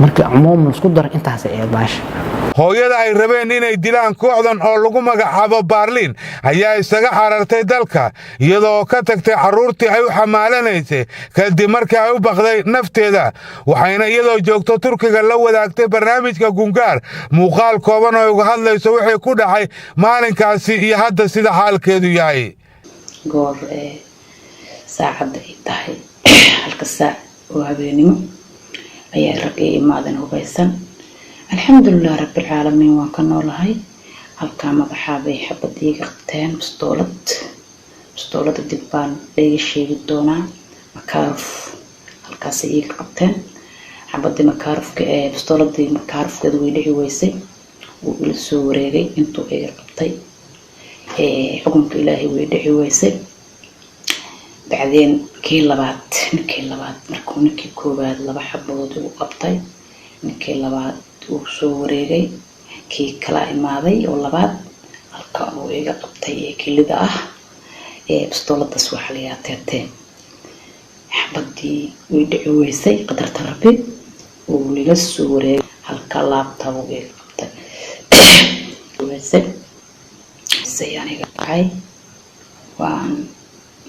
marka umuum isku dar intaas ay baash
hooyada ay rabeen inay dilaan kooxdan oo lagu magacaabo Baarliin ayaa isaga carartay dalka iyadoo ka tagtay carruurtii ay u xamaalanaysay kadib markii ay u baqday nafteeda waxayna iyadoo joogto Turkiga la wadaagtay barnaamijka Gungaar muuqaal kooban oo uga hadlayso wixii ku dhacay maalinkaasi iyo hadda sida xaalkeedu yahay
goor saacada ay tahay halka saac oo habeenimo ayaa rag ay imaadeen hubaysan الحمد لله رب العالمين وكانوا لهاي halka madaxaabay xabadiga qabteen bistolad dibaan ay sheegi doonaa makaaruf halkaas ay qabteen xabadii makaarufka ee bistoladii makaarufkeedu way dhici weysay oo ila soo wareegay intuu ay qabtay xukunka ilaahay way dhici weysay bacdeen kii labaad markuu ninkii koobaad laba xabadood uu qabtay ninkii labaad uu soo wareegay kii kala imaaday oo labaad halka uu iga qabtay kilida ah bistoladaas waxa la yaateetay xabadii way dhici weysay qadarta rabbi uu liga soo wareegay halka laabta uu iga qabtay weysay sayaniga ay waan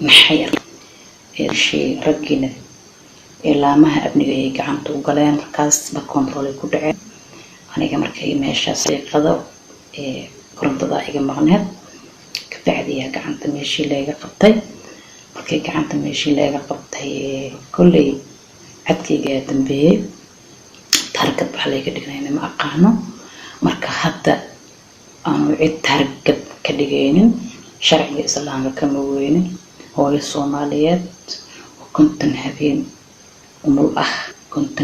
maxay shay ragina ilaamaha abniga ay gacanta u galeen markaas ba control ku dhacay aniga markay meesha seeqado korontada iga maqneed ka bacdiya gacanta meeshii laga qabtay markay gacanta meeshii laga qabtay kulay cadkayga dambeeyay targad waxa laga dhignay ma aqaano marka hadda aanu cid targad ka dhigaynin sharciga islaamka kama weynin hooyo Soomaaliyeed oo konton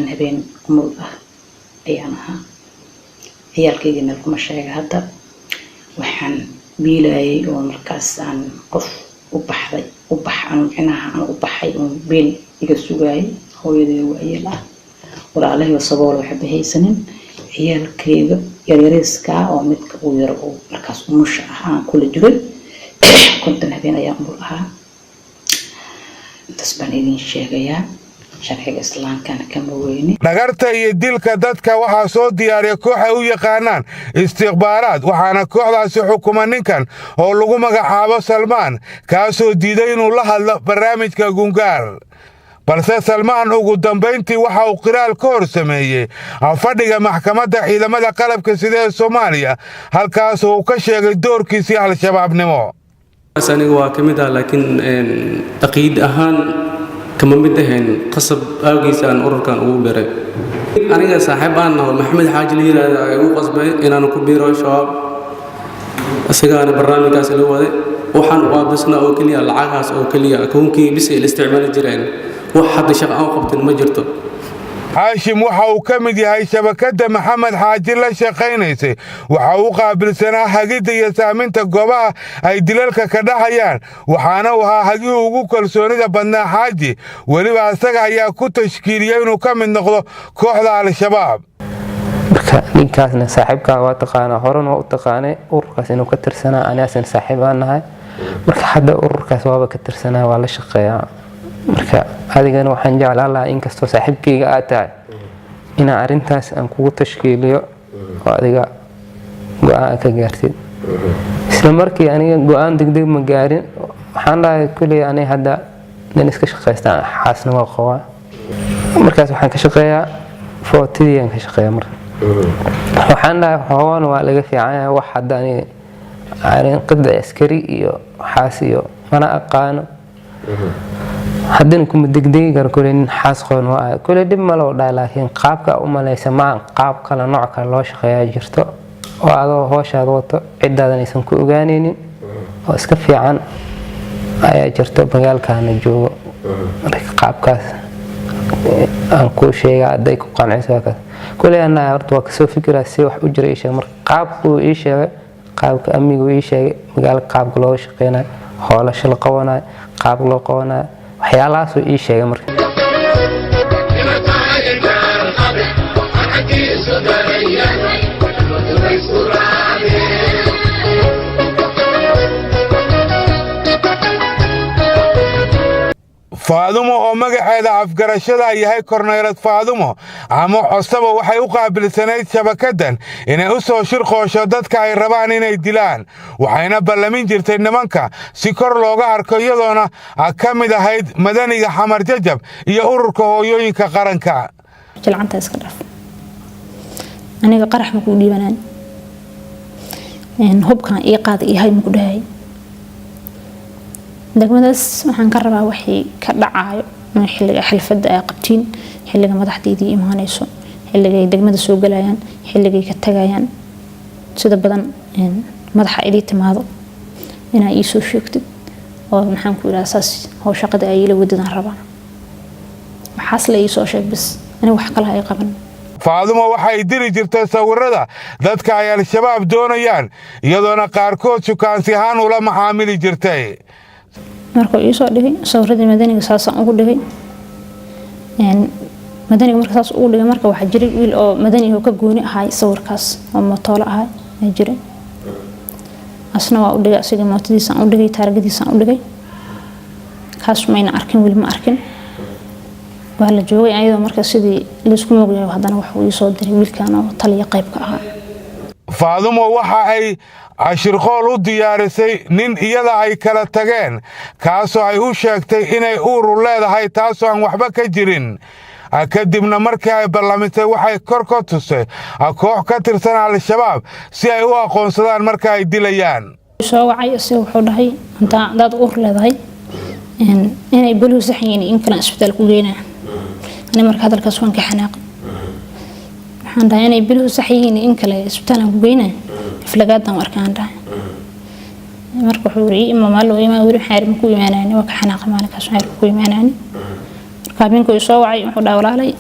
habeen umul ah ayaan ahaa ciyaalkayga meel kuma sheega hadda waxaan biilayay oo markaas aan qof u baxay u baxay oo beel iga sugayay hooyadii waayeel ah walaalahay sabool waxa bahaysanin ciyaalkayga yaryariska oo midka uu yar oo markaas umusha aan kula jiray konton habeen ayaan umul ahaa intaas baan idin sheegayaa sharciga islaamka kama weyni
dhagarta iyo dilka dadka waxa soo diyaariya koox ay u yaqaanaan istikhbaaraad waxaana kooxdaasi xukuma ninkan oo lagu magacaabo Salmaan kaasoo diiday inuu la hadlo barnaamijka Gungaar balse Salmaan ugu dambeyntii waxa uu qiraal ka hor sameeyay fadhiga maxkamadda ciidamada qalabka sida ee Soomaaliya halkaas oo ka sheegay doorkiisa al-shabaabnimo
aniga waa kamid ah laakiin taqyiid ahaan kama mid ahayn qasab awgiisa aan ururkan ugu biray aniga saaxiib aan nahay maxamed xaaji liiraada ay ugu qasbay inaan ku biiro shabaab asagaana barnaamijkaas la waday waxaan waabisna oo kaliya lacagaas oo kaliya koonkii bis ay isticmaali jireen wax hadda shaqo aan qabtin ma jirto
Hashim waxa uu ka mid yahay shabakada Maxamed Xaaji la shaqeynayay waxa uu qaabilsanaa hagida iyo saaminta goobaha ay dilalka ka dhacayaan waxaana uu ahaa hagii ugu kalsoonida badnaa Xaaji waliba asaga ayaa ku tashkiiliyay inuu ka mid noqdo kooxda al-shabaab
marka ninkaasna saaxiibka waa taqaana horena u taqaanay ururkaas inuu ka tirsanaa anaasan saaxiib aan nahay marka hadda ururkaas waaba ka tirsanaa waa la shaqeeyaa marka adigana waxaan jeclaan lahaa inkastoo saaxiibkayga aad tahay inaan arrintaas aan kugu tashkiiliyo oo adiga go'aan ka gaartid isla markii aniga go'aan degdeg ma gaarin waxaan lahay kuley aniga hadda nin iska shaqaystaan xaasna waa qabaa markaas waxaan ka shaqeeyaa footidii ka shaqeeyaa marka waxaan lahay hoowan waa laga fiican yahay wax hadda aniga arin qidda askari iyo xaas iyo mana aqaano haddana kuma degdegi karo kuley nin xaas qoon waa kuley dib ma loo dhahay laakiin qaabka u malaysa ma qaab kale nooc kale loo shaqeeyaa jirto oo adoo hooshaad wato ciddaadan aysan ku ogaanaynin oo iska fiican ayaa jirto magaalkaana joogo marka qaabkaas aan ku sheega haday ku qanciso kaas kulay ana horta waa kasoo fikiraa si wax u jiray sheeg marka qaabku ii sheegay qaabka amigu ii sheegay magaalka qaabka loo shaqeynayo hoolasho la qabanayo qaab loo qabanayo waxyaalahaas uu ii sheegay marka
faadumo oo magaceeda afgarashada yahay korneylad faadumo ama cosaba waxay u qaabilsanayd shabakadan inay u soo shirqoosho dadka ay rabaan inay dilaan waxayna ballamin jirtay nimanka si kor looga arko iyadoona ka mid ahayd madaniga xamar jajab iyo ururka hooyooyinka qaranka
jilcanta iska dhaaf aniga qarax ma ku dhiibanaan hubkan ii qaad ii hay ma ku dhahay degmadaas waxaan ka rabaa wixii ka dhacayo xilliga xilfada ay qabtiin xilliga madaxdeedii imaanayso xilliga ay degmada soo galayaan xilliga ay ka tagayaan sida badan madaxa idii timaado inaa ii soo sheegtid oo maxaan ku ilaa saas oo shaqada ay ila wadadaan rabaa waxaas la ii soo sheeg bis aniga wax kale ay qaban
faadumo waxay diri jirtay sawirada dadka ay al-shabaab doonayaan iyadoona qaarkood sukaansi ahaan ula macaamili jirtay
markuu ii soo dhigay sawirradii madaniga saasaan ugu dhigay madaniga marka saas ugu dhigay marka waxaa jiray wiil oo madani oo ka gooni ahay sawirkaas oo mootoolo ahay ayaa jiray asna waa u dhigay asiga mootadiisaan u dhigay taargadiisaan u dhigay kaas mayna arkin weli ma arkin waa la joogay ayadoo marka sidii laisku moogyahay haddana waxuu ii soo diray wiilkan oo taliya qaybka ahaa
faadumo waxa ay cashirqool u diyaarisay nin iyada ay kala tageen kaasoo ay u sheegtay inay uuru leedahay taasoo aan waxba ka jirin kadibna markii ay ballamisay waxay kor ka tusay koox ka tirsan al-shabaab si ay u aqoonsadaan marka ay dilayaan
soo wacay asiga wuxuu dhahay hadaad uur leedahay inay buluhu saxyiin in kale isbitaal ku geynaa ani marka hadalkaas waan ka xanaaqay waxaan dhahay inay buluhu saxyiin in kale isbitaal ku geynaa iflagaadan arkaan dhahay marka wuxuu yiri ima maalo ima wiri xaar ma ku imaanayni waa ka xanaaqay maalinkaas xaar ku imaanayni marka habeenkii soo wacay wuxuu dhahay walaalay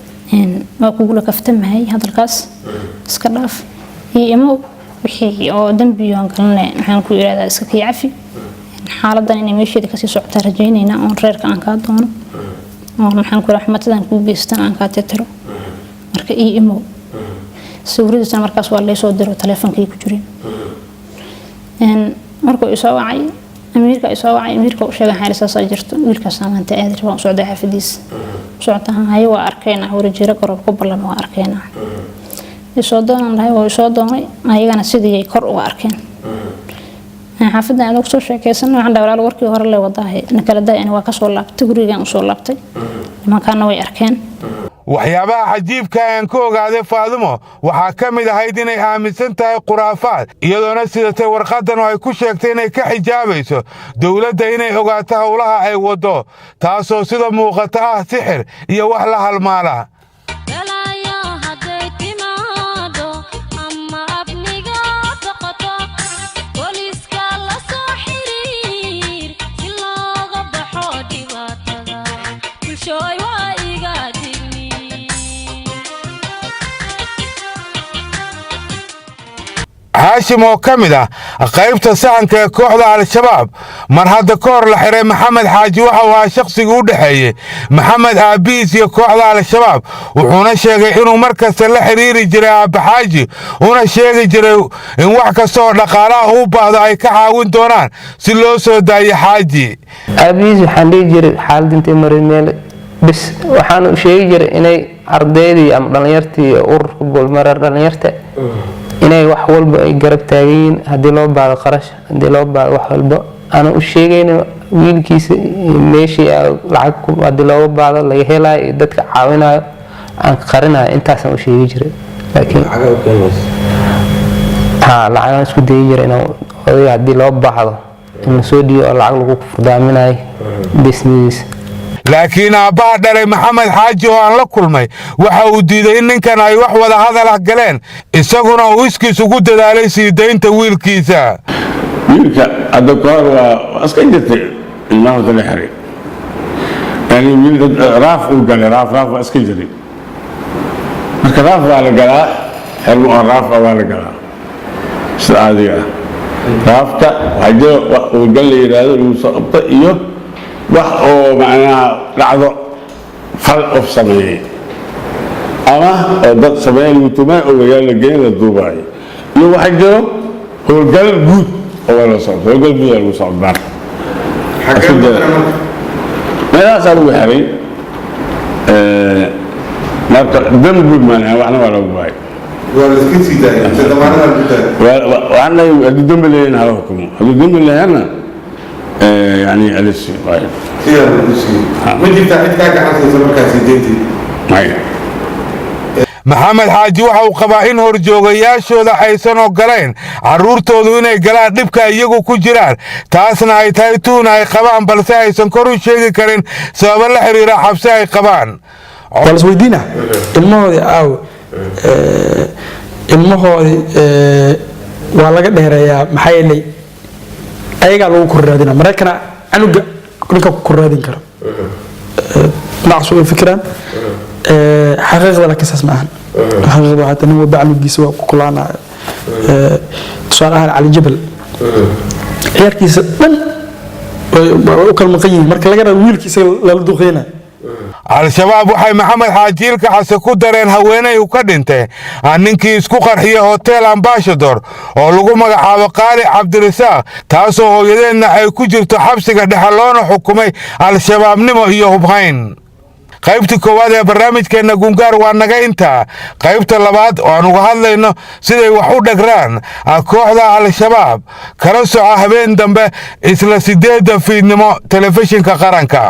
waa kugu la kaftamahay hadalkaas iska dhaaf iyo wixii oo dambi aan galnay waxaan ku iraada iska kiyafi xaaladan inay meesheeda ka sii socota rajaynayna oo reerka aan ka doono oo waxaan ku raxmatadan ku geystan aan ka tirtiro marka imo sawiradiisa markaas waa la soo diro taleefankii ku jirin markuu soo wacay amiirka u sheegay xarisaas ay jirto wiilkaas maanta aad rabaa soo dhaxay xafadiis socodaan waa arkayna warjiro qarab ku ballan waa arkayna soo doonay waa soo doonay ayagana sidii ay kor uga arkeen xaafadda aan soo sheekaysan waxaan dhawraal warkii hore la wadahay nakala day waa ka soo laabtay gurigan u soo laabtay nimankaana way arkeen
waxyaabaha cajiibka aan ku ogaaday faadumo waxaa ka mid ahayd inay aaminsan tahay khuraafaad iyadoona sidatay warqadan oo ay ku sheegtay inay ka xijaabayso dowladda inay ogaato howlaha ay waddo taasoo sida muuqata ah sixir iyo wax la halmaala haashim oo ka mid ah qaybta sahanka ee kooxda al-shabaab mar hadda ka hor la xiray maxamed xaaji waxa uu ahaa shakhsigii u dhexeeyey maxamed aabiis iyo kooxda al-shabaab wuxuuna sheegay inuu mar kasta la xiriiri jiray aabba xaaji una sheegi jiray in wax kasta oo dhaqaalaha u baahdo ay ka caawin doonaan si loo soo daayo xaaji
aabiis waxaan dhihi jiray xaalad intay maray meel bis waxaan sheegi jiray inay ardaydii ama dhalinyartii ururka goolmareer dhalinyarta inay wax walba ay garab taagan hadii loo baado qarash hadii loo baado wax walba ana u sheegayna wiilkiisa meeshii lacag hadii loo baado laga helayo dadka caawinayo aan qarinayo intaas aan u sheegi jiray laakiin lacag isku day jiray inuu hadii loo baahdo in soo dhiyo lacag lagu furdaaminayo business
laakiin aabbaha dhalay maxamed xaaji oo aan la kulmay waxa uu diiday in ninkan ay wax wada hadal ah galeen isaguna uu iskiis ugu dadaalay sii daynta wiilkiisa
wiilka hadda kahor waa iska jirtay ilmaha dala xiray yani raaf uu galay raaf waa iska jiray marka raaf baa la galaa xirmo oo raaf waa la galaa sida caadiga ah raafta waxaa jira wax uu gal la yidhaahdo lagu soo qabto iyo wax oo macnaha dhacdo fal of sameeyey ama oo dad sameeyey lagu tumaa oo wagaal la geyn la duubaayo iyo waxaa jiro howlgal guud oo la socdo howlgal guud lagu socdo meelahaasaa lagu xiray marka dam guud maanaha waxna waa lagu baay waxaan leeyahay hadduu dambi leeyahin hala xukumo hadduu dambi leeyahanna yani alisi
ma jirtaa cid kaa gacansiisa markaasi deyntii maxamed xaaji waxa uu qabaa in horjoogayaashooda aysan ogolayn carruurtoodu inay galaan dhibka iyagu ku jiraan taasna ay tahay tuun ay qabaan balse aysan kor u sheegi karin sababo la xiriira xabsi ay qabaan
isweydiina ilmahoodii aaw ilmahoodii waa laga dheereeyaa maxaa yeelay ayagaa lagu korraadina maraykana canuga ninka ku korraadin karo nacsu way fikiraan xaqiiqda laakiin saas ma ahan xaqiiqda waxaa nin walba canugiisa waa ku kulaanaya tusaale ahaan cali jabal ciyaarkiisa dhan way u kala maqan yihiin marka laga rabo wiilkiisa lala duqeynayo
al-shabaab waxay maxamed xaaji ilka xase ku dareen haweenay u ka dhintay ninkii isku qarxiya hotel ambashador oo lagu magacaabo qaali cabdirasaaq taasoo hooyadeedna ay ku jirto xabsiga dhexe loona xukumay al-shabaabnimo iyo hubhayn qaybta koowaad ee barnaamijkeenna gungaar waa naga intaa qaybta labaad oo aan uga hadlayno siday wax u dhagraan kooxda al-shabaab kala soco habeen dambe isla 8 fiidnimo telefishinka qaranka